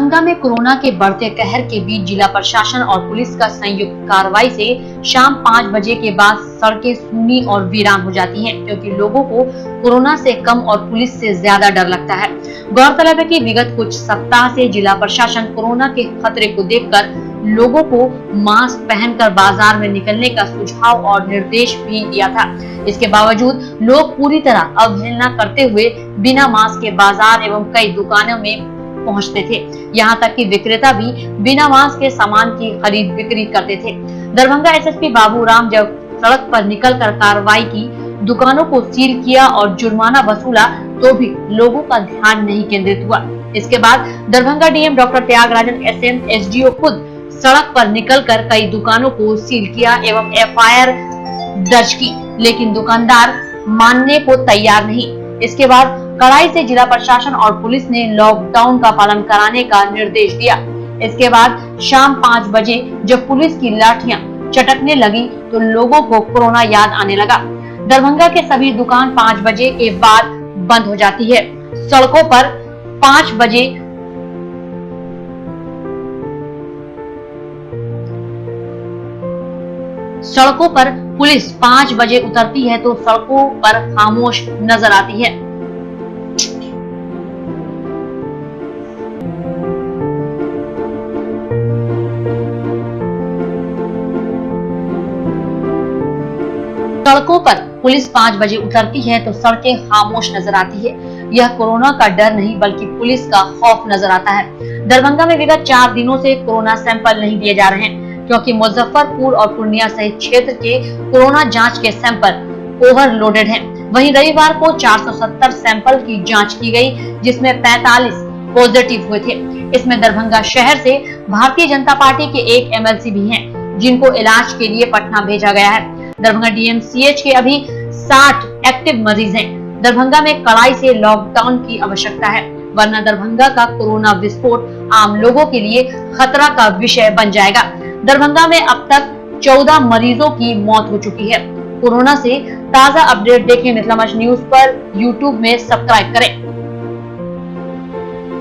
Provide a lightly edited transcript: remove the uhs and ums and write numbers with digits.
दरभंगा में कोरोना के बढ़ते कहर के बीच जिला प्रशासन और पुलिस का संयुक्त कार्रवाई से शाम 5 बजे के बाद सड़कें सूनी और वीरान हो जाती हैं, क्योंकि लोगों को कोरोना से कम और पुलिस से ज्यादा डर लगता है। गौरतलब है कि विगत कुछ सप्ताह से जिला प्रशासन कोरोना के खतरे को देखकर लोगों को मास्क पहनकर बाजार में निकलने का सुझाव और निर्देश भी दिया था। इसके बावजूद लोग पूरी तरह अवहेलना करते हुए बिना मास्क के बाजार एवं कई दुकानों में पहुंचते थे। यहां तक कि विक्रेता भी बिना मास्क के सामान की खरीद बिक्री करते थे। दरभंगा एसएसपी बाबूराम जब सड़क पर निकलकर कार्रवाई की, दुकानों को सील किया और जुर्माना वसूला, तो भी लोगों का ध्यान नहीं केंद्रित हुआ। इसके बाद Darbhanga DM doctor Tyagarajan SM SDO खुद सड़क पर निकलकर कई दुकानों को सील किया एवं एफआईआर दर्ज की, लेकिन दुकानदार मानने को तैयार नहीं। इसके बाद कड़ाई से जिला प्रशासन और पुलिस ने लॉकडाउन का पालन कराने का निर्देश दिया। इसके बाद शाम 5 बजे जब पुलिस की लाठियां चटकने लगी तो लोगों को कोरोना याद आने लगा। दरभंगा के सभी दुकान 5 बजे के बाद बंद हो जाती है। सड़कों पर 5 बजे सड़कों पर पुलिस 5 बजे उतरती है तो सड़कों पर खामोश नजर आती है। सड़कों पर पुलिस 5 बजे उतरती है तो सड़कें खामोश नजर आती है। यह कोरोना का डर नहीं बल्कि पुलिस का खौफ नजर आता है। दरभंगा में विगत 4 दिनों से कोरोना सैंपल नहीं दिए जा रहे हैं, क्योंकि मुजफ्फरपुर और पूर्णिया सहित क्षेत्र के कोरोना जांच के सैंपल ओवरलोडेड हैं। वहीं रविवार को 470 सैंपल की जांच की गई, जिसमें 45 पॉजिटिव हुए थे। इसमें दरभंगा शहर से भारतीय जनता पार्टी के एक एमएलसी भी हैं, जिनको इलाज के लिए पटना भेजा गया है। दरभंगा डीएमसीएच के अभी 60 एक्टिव मरीज हैं। दरभंगा में कड़ाई से लॉकडाउन की आवश्यकता है, वरना दरभंगा का कोरोना विस्फोट आम लोगों के लिए खतरा का विषय बन जाएगा। दरभंगा में अब तक 14 मरीजों की मौत हो चुकी है। कोरोना से ताजा अपडेट देखें मिथिला मंच न्यूज पर यूट्यूब में सब्सक्राइब करें।